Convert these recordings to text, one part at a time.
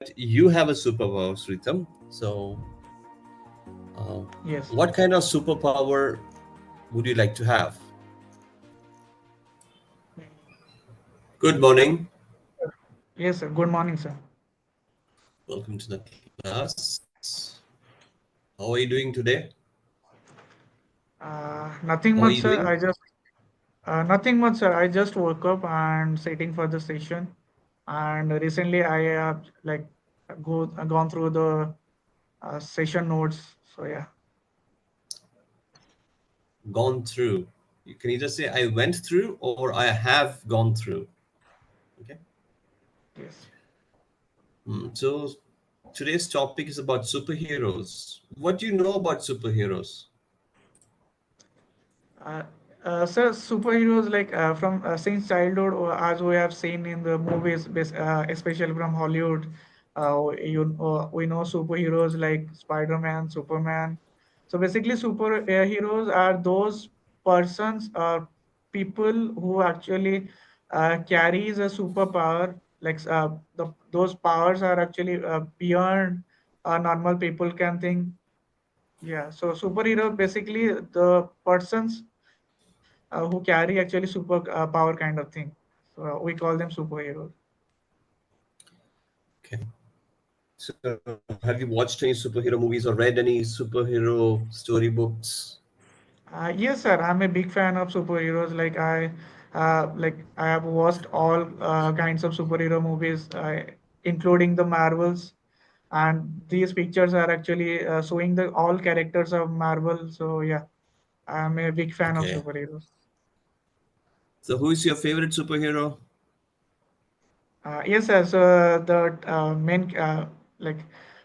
you have a superpower, Sritam. So, uh, Yes. what kind of superpower would you like to have? Good morning. Yes, sir. Good morning, sir. Welcome to the class. How are you doing today? Nothing How are much, you sir. doing? Nothing much, sir. I just woke up and sitting for the session. And recently, I have gone through the session notes. So yeah, Gone through. You can either say I went through or I have gone through. Okay. yes. So today's topic is about superheroes. What do you know about superheroes? Uh, sir, superheroes from since childhood, or as we have seen in the movies, especially from Hollywood, we know superheroes like Spider-Man, Superman. So basically, superheroes are those persons or people who actually carries a superpower. Those powers are actually beyond normal people can think. Yeah, so superhero basically the persons who carry actually super power kind of thing. So we call them superheroes. Okay. So have you watched any superhero movies or read any superhero storybooks? Yes, sir. I'm a big fan of superheroes. I have watched all kinds of superhero movies, including the Marvels, and these pictures are actually showing the all characters of Marvel. So yeah, I'm a big fan of Okay. superheroes. So who is your favorite superhero? Yes, sir. So the main like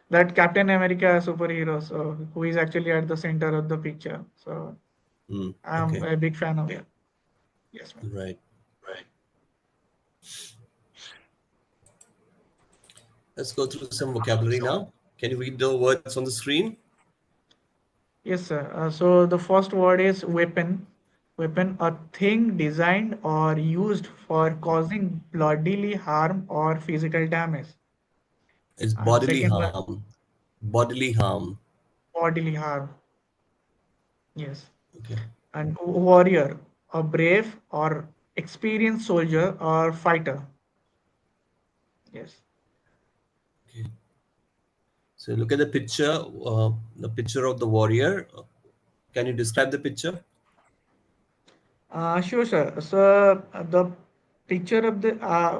that Captain America superhero, so who is actually at the center of the picture. So I'm Okay. a big fan of it. Yes, ma'am. Right. Let's go through some vocabulary now. Can you read the words on the screen? Yes, sir. So the first word is weapon. Weapon, a thing designed or used for causing bodily harm or physical damage. It's And bodily second word, harm. Bodily harm. bodily harm. Yes. Okay. And warrior, a brave or experienced soldier or fighter. Yes. Okay. So look at the picture of the warrior. Can you describe the picture? Sure, sir. So the picture of the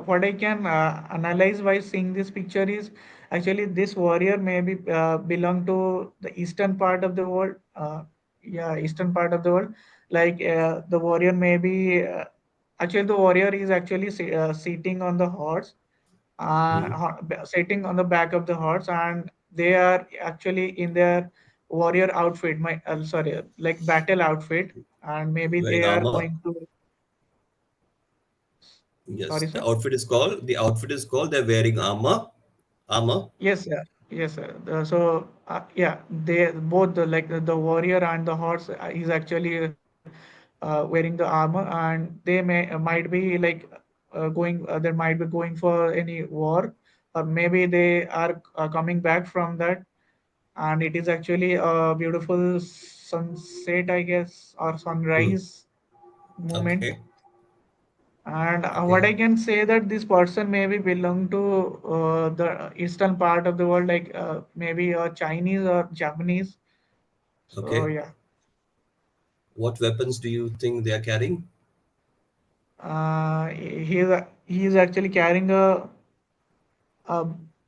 what I can analyze by seeing this picture is actually this warrior maybe belong to the eastern part of the world. Yeah, eastern part of the world. The warrior maybe actually the warrior is actually sitting on the horse, Hmm. sitting on the back of the horse, and they are actually in their warrior outfit. Sorry, like battle outfit, and maybe Wearing they are armor. going to. Yes. Sorry, sir. The outfit is called they're wearing armor. Armor. Yes, sir. Yes, sir. Yeah, they both the warrior and the horse is actually wearing the armor, and they might be they might be going for any war, or maybe they are coming back from that, and it is actually a beautiful sunset, I guess, or Hmm. sunrise moment. Okay. And what Okay. I can say that this person maybe belong to the eastern part of the world, maybe Chinese or Japanese. So Okay. yeah, What weapons do you think they are carrying? he is actually carrying a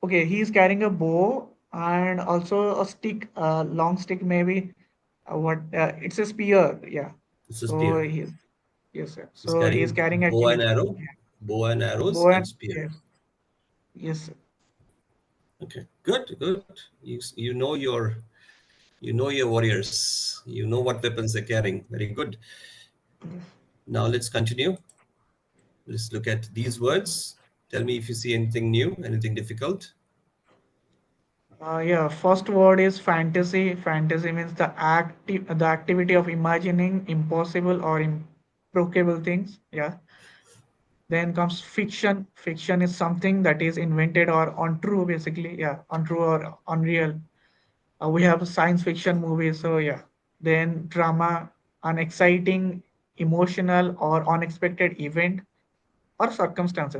okay. He is carrying a bow and also a stick, long stick maybe. It's a spear. Yeah. It's a So spear. he's yes, sir. He's So he is carrying carrying bow and actually arrow, yeah, bow and arrows, bow and and spear. yes, yes, sir. Okay, good, good. You know your warriors. You know what weapons they're carrying. Very good. Now let's continue. Let's look at these words. Tell me if you see anything new, anything difficult. Yeah, first word is fantasy. Fantasy means the activity of imagining impossible or improbable things. Yeah. Then comes fiction. Fiction is something that is invented or untrue, basically. Yeah, untrue or unreal. We have science fiction movies, so yeah. Then drama, an exciting, emotional, or unexpected event or circumstance.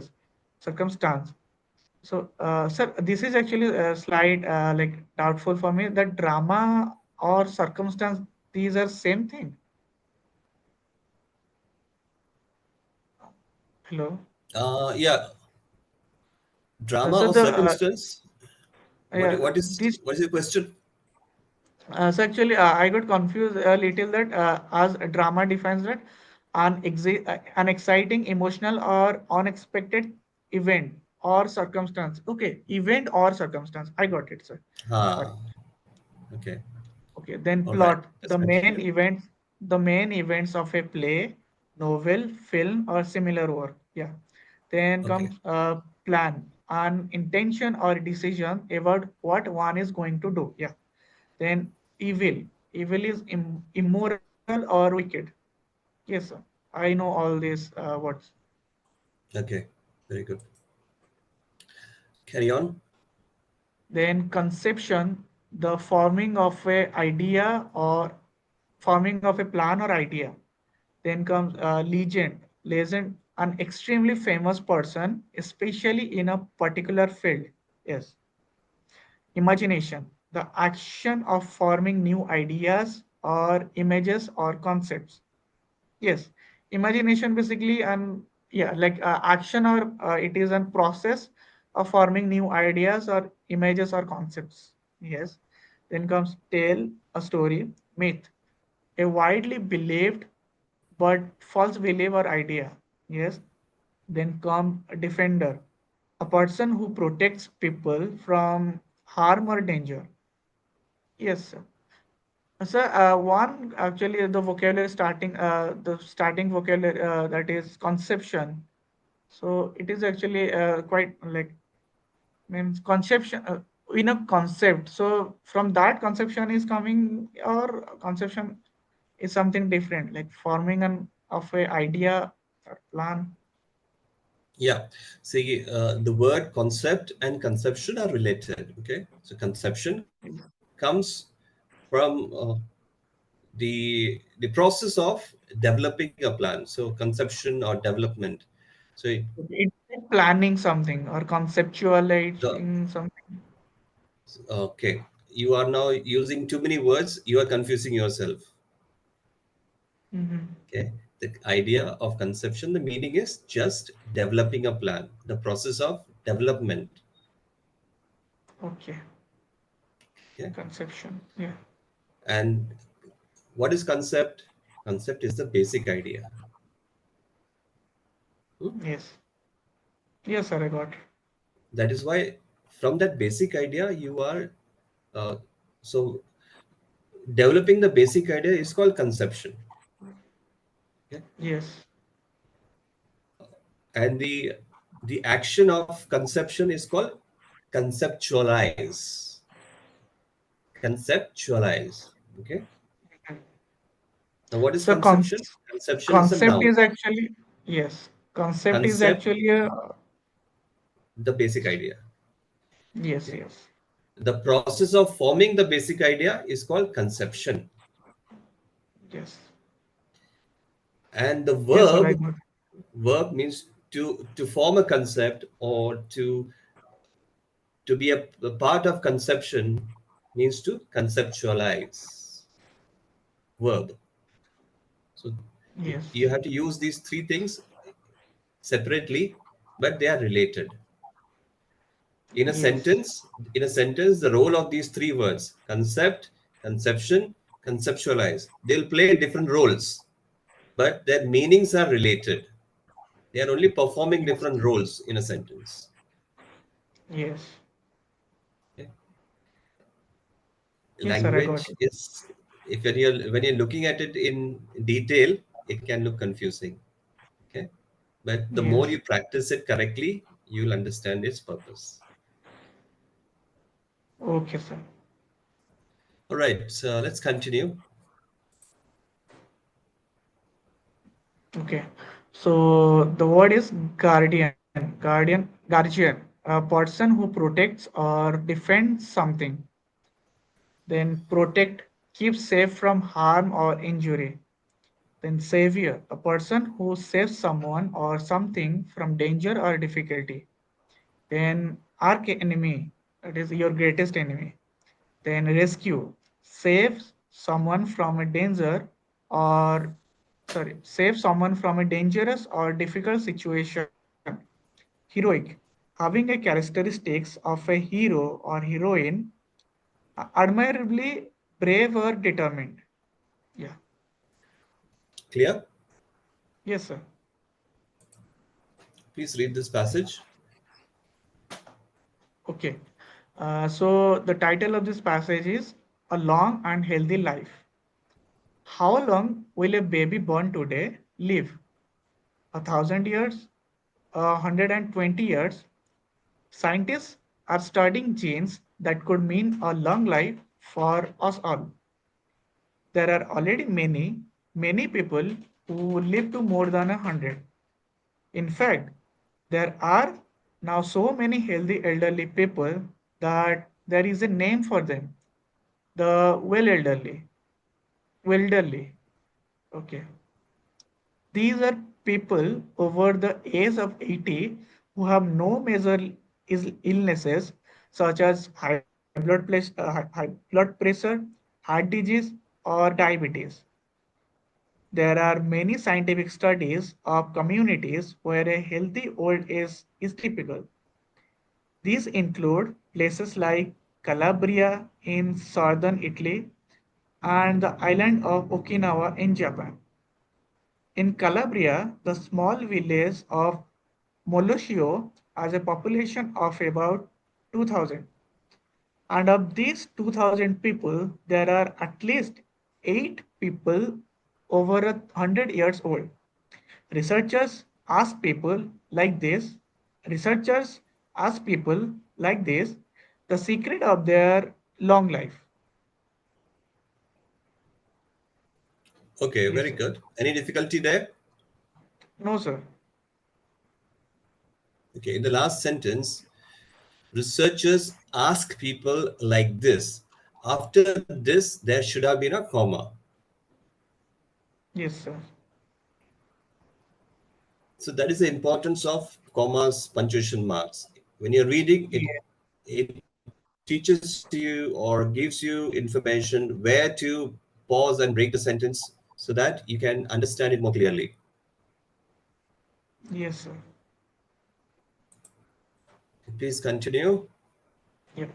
So, sir, this is actually a slide like doubtful for me. That drama or circumstance, these are same thing. Hello. Yeah, drama So or the circumstance. yeah, this what is your question? so actually I got confused a little that as a drama defines that an exciting, emotional, or unexpected event or circumstance. Okay, event or circumstance. I got it, sir. Sorry. Ah, okay. Okay, then All right. plot. Let's continue. The main events of a play, novel, film, or similar work. Yeah. Then Okay. comes plan, an intention or decision about what one is going to do. Yeah. Then evil. Evil is immoral or wicked. Yes, sir. I know all these words. Okay. Very good. Carry on. Then conception, the forming of a idea or forming of a plan or idea. Then comes legend, an extremely famous person, especially in a particular field. Yes. Imagination, the action of forming new ideas or images or concepts. Yes, imagination basically, and yeah, like action or it is a process of forming new ideas or images or concepts. Yes. Then comes tale, a story, myth, a widely believed but false belief or idea. Yes. Then come a defender, a person who protects people from harm or danger. Yes, sir. Sir, one actually the starting vocabulary that is conception. So it is actually quite like means conception in a concept. So from that conception is coming or conception is something different, like forming an of a idea or plan. Yeah. See, the word concept and conception are related. Okay. So conception comes from the process of developing a plan. So conception or development. So It's like planning something or the conceptualizing something. okay, you are now using too many words. You are confusing yourself. Hmm. Okay. The idea of conception, the meaning is just developing a plan, the process of development. Okay, Okay. conception. Yeah. And what is concept? Concept is the basic idea. Hmm? Yes. Yes, sir, I got it. That is why from that basic idea, you are uh, so developing the basic idea is called conception. Okay. Yes. And the action of conception is called conceptualize. Conceptualize. Okay. Mhm. Now, what is So conception? Conception is a concept noun. is actually, yes. Concept is Concept, actually a, the basic idea. yes, Okay. yes. The process of forming the basic idea is called conception. Yes. And the Yes, sir, I got it. verb means to form a concept or to be a part of conception means to conceptualize. Verb. So you Yes. have to use these three things separately, but they are related. In a Yes. sentence, the role of these three words, concept, conception, conceptualize, they'll play different roles, but their meanings are related. They are only performing Yes. different roles in a sentence. Yes. Okay? Yes, sir, I got Language it. is, if when you're looking at it in detail, it can look confusing. Okay, but the more Yes. you practice it correctly, you'll understand its purpose. Okay, sir. All right, so let's continue. Okay. So the word is guardian, a person who protects or defends something. Then protect, keep safe from harm or injury. Then savior, a person who saves someone or something from danger or difficulty. Then arch enemy, that is your greatest enemy. Then rescue, save someone from a danger or save someone from a dangerous or difficult situation. Heroic, having a characteristics of a hero or heroine, admirably brave or determined. Yeah. Clear? Yes, sir. Please read this passage. Okay. So the title of this passage is A Long and Healthy Life. How long will a baby born today live? 1,000 years? 120 years? Scientists are studying genes that could mean a long life for us all. There are already many people who live to more than 100. In fact, there are now so many healthy elderly people that there is a name for them, the well elderly. Elderly. Okay. These are people over the age of 80 who have no major illnesses such as high blood pressure, heart disease, or diabetes. There are many scientific studies of communities where a healthy old age is typical. These include places like Calabria in southern Italy and the island of Okinawa in Japan. In Calabria, the small village of Molosio has a population of about 2,000. And of these 2,000 people, there are at least 8 people over 100 years old. Researchers ask people like this, researchers ask people like this the secret of their long life. Okay, Yes, very sir. good. Any difficulty there? No, sir. Okay, in the last sentence, researchers ask people like this. After this, there should have been a comma. Yes, sir. So that is the importance of commas, punctuation marks. When you're reading, Yeah. it teaches you or gives you information where to pause and break the sentence so that you can understand it more clearly. Yes, sir. Please continue. Yep.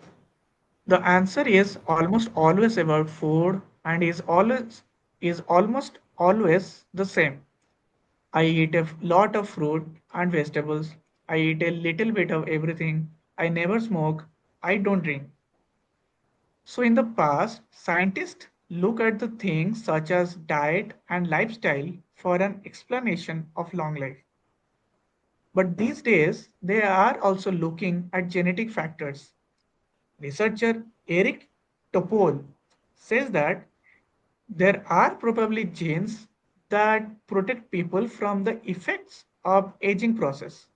The answer is almost always about food and is almost always the same. I eat a lot of fruit and vegetables. I eat a little bit of everything. I never smoke. I don't drink. So in the past, scientists look at the things such as diet and lifestyle for an explanation of long life. But these days, they are also looking at genetic factors. Researcher Eric Topol says that there are probably genes that protect people from the effects of aging processes.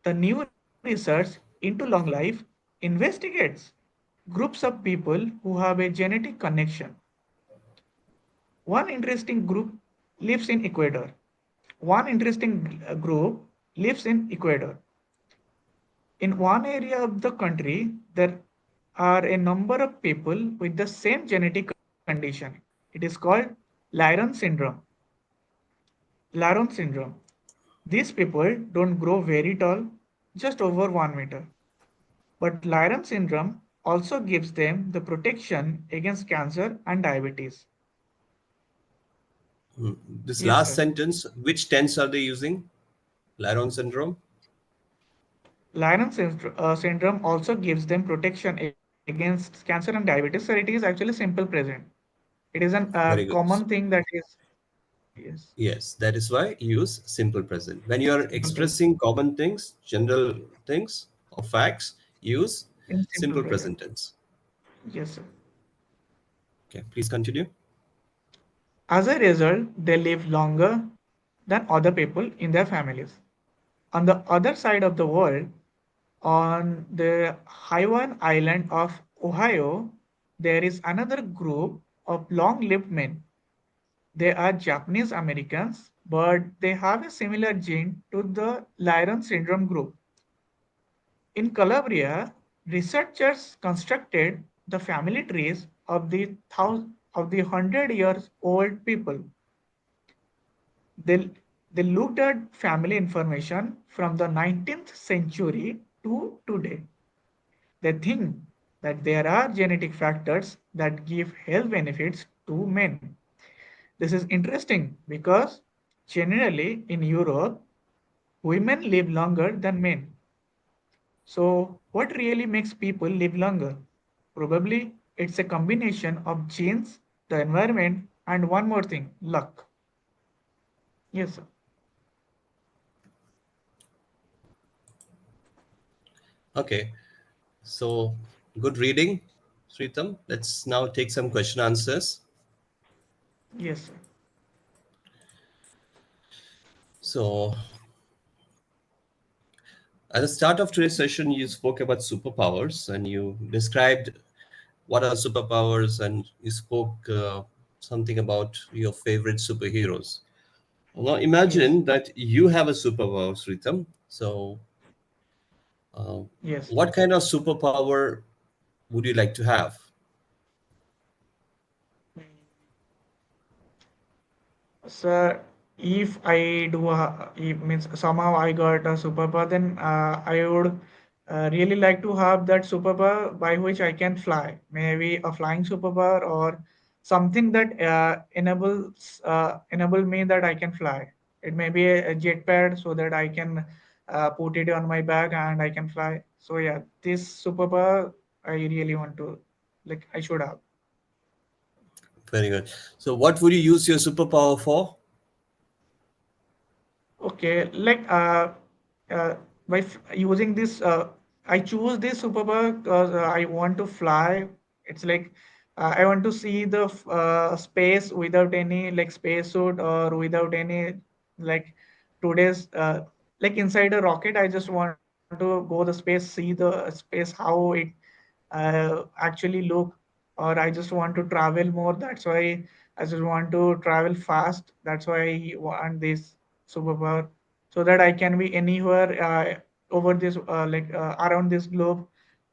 The new research into long life investigates groups of people who have a genetic connection. One interesting group lives in Ecuador. One interesting group lives in Ecuador. In one area of the country, there are a number of people with the same genetic condition. It is called Lyron syndrome. Laron syndrome. These people don't grow very tall, just over 1 meter. But Lyron syndrome also gives them the protection against cancer and diabetes. This Yes, last sir. sentence, which tense are they using? Laron syndrome? Syndrome also gives them protection against cancer and diabetes. So it is actually simple present. It is an Very good. common thing that is, yes, Yes, that is why use simple present. When you are simple present. expressing common things, general things, or facts, use In simple simple present. present tense. Yes, sir. Okay, please continue. As a result, they live longer. than other people in their families. On the other side of the world, on the Hawaiian island of Ohio, there is another group of long lived men. They are Japanese Americans, but they have a similar gene to the Lyron syndrome group. In Calabria, researchers constructed the family trees of the 100 years old people. They, they looked at family information from the 19th century to today. They think that there are genetic factors that give health benefits to men. This is interesting because generally in Europe, women live longer than men. So, what really makes people live longer? Probably it's a combination of genes, the environment, and one more thing, luck. Yes, sir. Okay, so good reading, Sritam. Let's now take some question answers. Yes, sir. So, at the start of today's session, you spoke about superpowers and you described what are superpowers, and you spoke something about your favorite superheroes. Now, Yes, imagine that you have a superpower, Sritam. So, uh, yes. what kind of superpower would you like to have? So if I do, if means somehow I got a superpower, then I would really like to have that superpower by which I can fly. Maybe a flying superpower or something that enable me that I can fly. It may be a jetpack so that I can put it on my back and I can fly. So yeah, this superpower I really want to, like I should have. Very good. So, what would you use your superpower for? Okay, uh, using this, I choose this superpower because I want to fly. It's like I want to see the space without any like spacesuit or without any like today's like inside a rocket. I just want to go the space, see the space how it actually look, or I just want to travel more. That's why I just want to travel fast. That's why I want this superpower so that I can be anywhere over this around this globe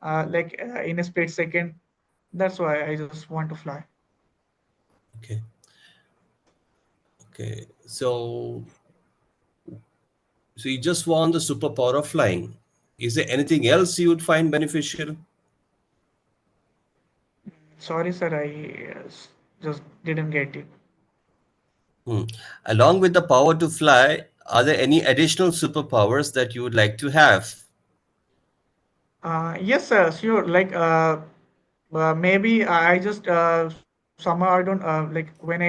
in a split second. That's why I just want to fly. Okay. Okay. So you just want the superpower of flying. Is there anything else you would find beneficial? Sorry, sir, I just didn't get it. Hmm. Along with the power to fly, are there any additional superpowers that you would like to have? Yes, sir, sure. Maybe I just somehow I don't like when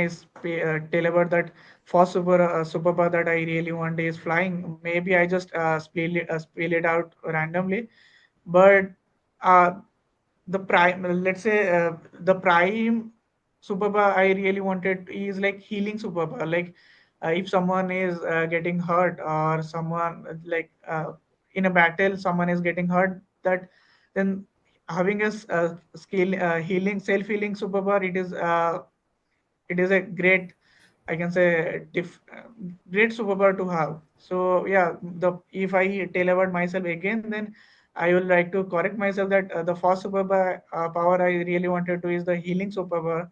tell about that first superpower that I really want is flying. Maybe I just spill it out randomly, but uh, the prime let's say the prime superpower I really wanted is like healing superpower. Like if someone is getting hurt or someone in a battle someone is getting hurt, that then having a skill healing self healing superpower, it is a great, I can say great superpower to have. So yeah, the if I tell about myself again, then I will like to correct myself that the first superpower power I really wanted to is the healing superpower,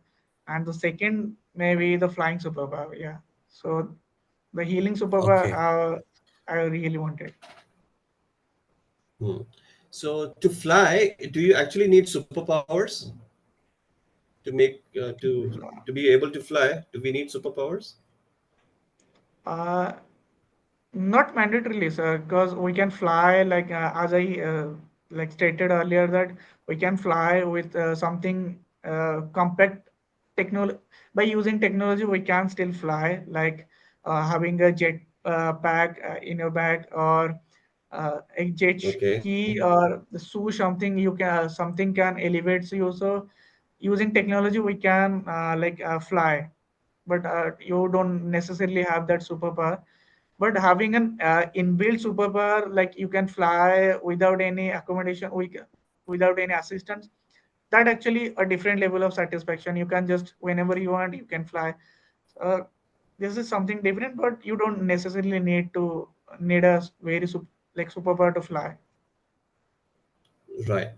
and the second maybe the flying superpower. Yeah. So the healing superpower Okay. I really wanted. Hmm. So to fly, do you actually need superpowers to make to be able to fly? Do we need superpowers? Uh, Not mandatorily, sir, because we can fly as I stated earlier that we can fly with something compact technology. By using technology, we can still fly, like having a jet pack in your bag, or a jet Okay. ski, or the shoe, something you can something can elevate you. So using technology, we can fly, but you don't necessarily have that superpower. But having an inbuilt superpower, like you can fly without any accommodation, without any assistance, that actually a different level of satisfaction. You can just whenever you want, you can fly. uh, this is something different, but you don't necessarily need a very like superpower to fly. Right.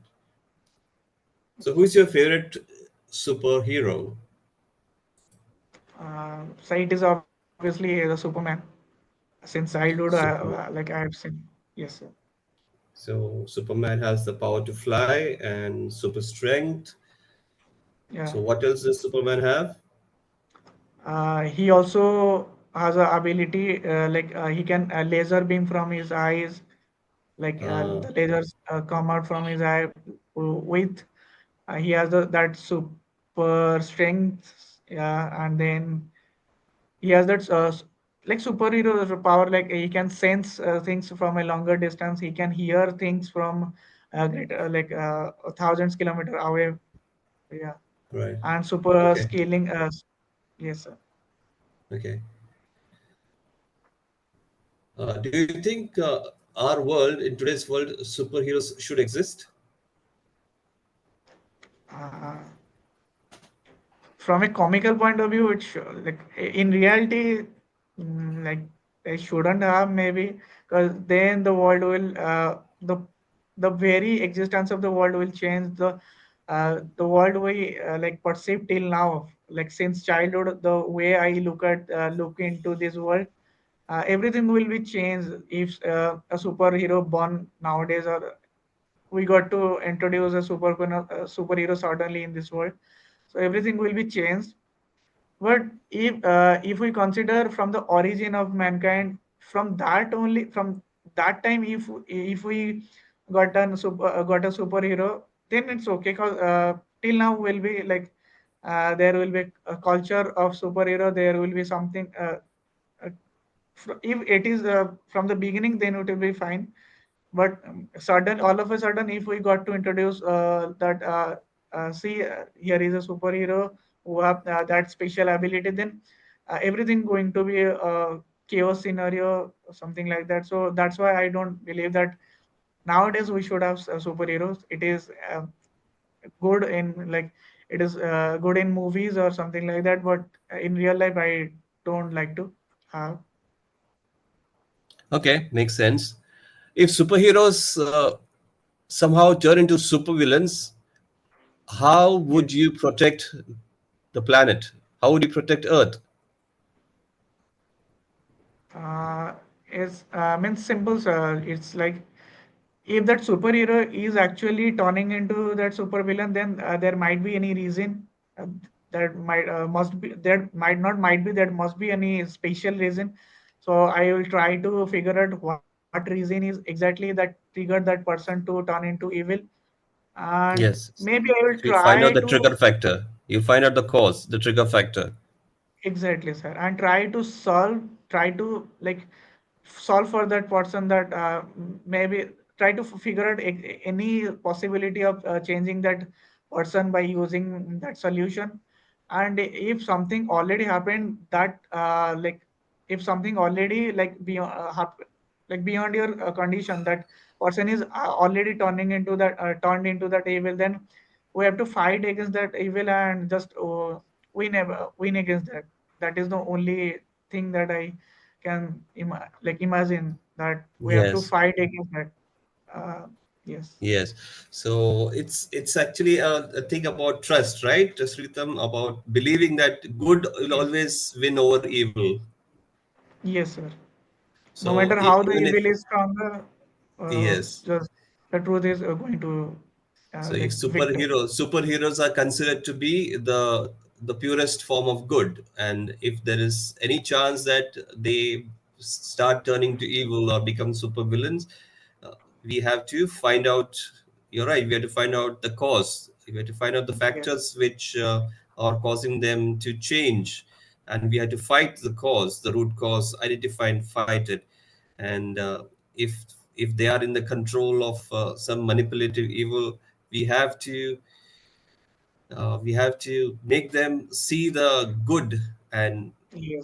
So, who's your favorite superhero? So it is obviously the Superman. Since childhood, Superman. like I have seen. Yes, sir. So, Superman has the power to fly and super strength. Yeah. So, what else does Superman have? He also has a ability, like he can laser beam from his eyes, like Uh, the lasers come out from his eye with he has that super strength. Yeah, and then he has that like superhero power, like he can sense things from a longer distance. He can hear things from like thousands kilometer away. Yeah, right. and super Okay. scaling. Yes, sir. Okay. Do you think our world, in today's world, superheroes should exist? Uh, from a comical point of view, it should, like in reality, like they shouldn't have, maybe, because then the world will the very existence of the world will change. The world we like perceive till now, like since childhood, the way I look into this world, everything will be changed if a superhero born nowadays, or we got to introduce a superhero suddenly in this world, so everything will be changed. But if we consider from the origin of mankind, from that only, from that time, if we got a superhero, then it's okay. Cause till now will be like there will be a culture of superhero. There will be something. Uh, if it is from the beginning, then it will be fine. But sudden, all of a sudden, if we got to introduce that see here is a superhero who have that special ability, then everything going to be a chaos scenario or something like that. So that's why I don't believe that nowadays we should have superheroes. It is good in, like, it is good in movies or something like that, but in real life I don't like to have. Okay, makes sense. If superheroes somehow turn into supervillains, how would Yes. you protect the planet? How would you protect Earth? uh, is means simple, sir. It's like if that superhero is actually turning into that supervillain, then there might be any reason, uh, that must be, that might not might be, that must be any special reason. So I will try to figure out what reason is exactly that triggered that person to turn into evil, and Yes. maybe I will So you find out try the to. trigger factor. You find out the cause, the trigger factor. Exactly, sir. And try to like solve for that person, that maybe try to figure out any possibility of changing that person by using that solution. And if something already happened, that like if something already like beyond like beyond your condition, that person is already turned into that evil, then we have to fight against that evil and just win against that. That is the only thing that I can like imagine, that we have to Yes. fight against that. Uh, yes. Yes. So it's actually a thing about trust, right? Trust rhythm, about believing that good will Yes. always win over evil. Yes, sir. No So matter how the even if evil is stronger, yes, just the truth is going to so if like victor. superheroes are considered to be the purest form of good, and if there is any chance that they start turning to evil or become supervillains, uh, we have to find out. You're right. We have to find out the cause. We have to find out the Yes. factors which are causing them to change, and we have to fight the cause, the root cause, identify and fight it. And if if they are in the control of some manipulative evil, we have to make them see the good and Yes.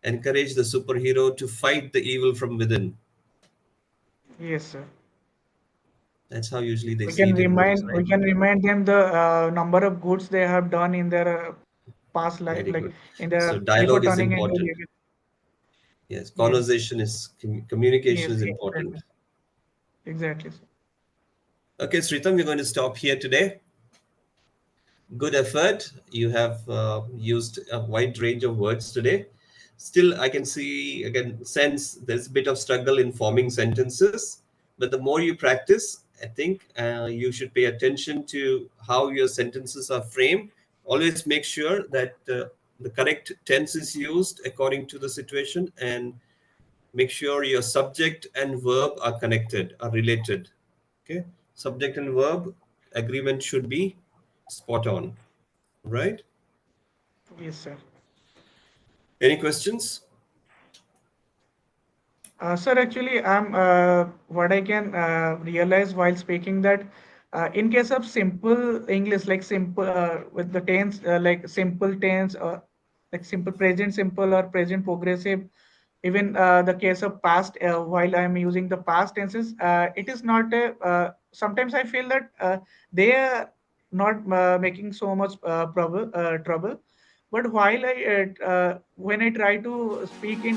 encourage the superhero to fight the evil from within. Yes, sir. That's how usually they We see can it in movies, remind right? we can remind them the number of goods they have done in their past life, Very like good. in So their before dialogue is turning into important. the Yes, yes, conversation is communication yes, is yes, important. exactly, exactly, sir. Okay, Sritam, we're going to stop here today. Good effort. You have used a wide range of words today. Still, I can see, again, sense there's a bit of struggle in forming sentences. But the more you practice, I think you should pay attention to how your sentences are framed. Always make sure that the correct tense is used according to the situation, and make sure your subject and verb are connected, are related. Okay, subject and verb agreement should be spot on, right? Yes, sir. Any questions? Sir, actually, I'm what I can realize while speaking that in case of simple English, like simple with the tense, like simple tense or like simple present simple or present progressive, even the case of past, while I'm using the past tenses, it is not a. Sometimes I feel that they are not making so much trouble. But while when I try to speak in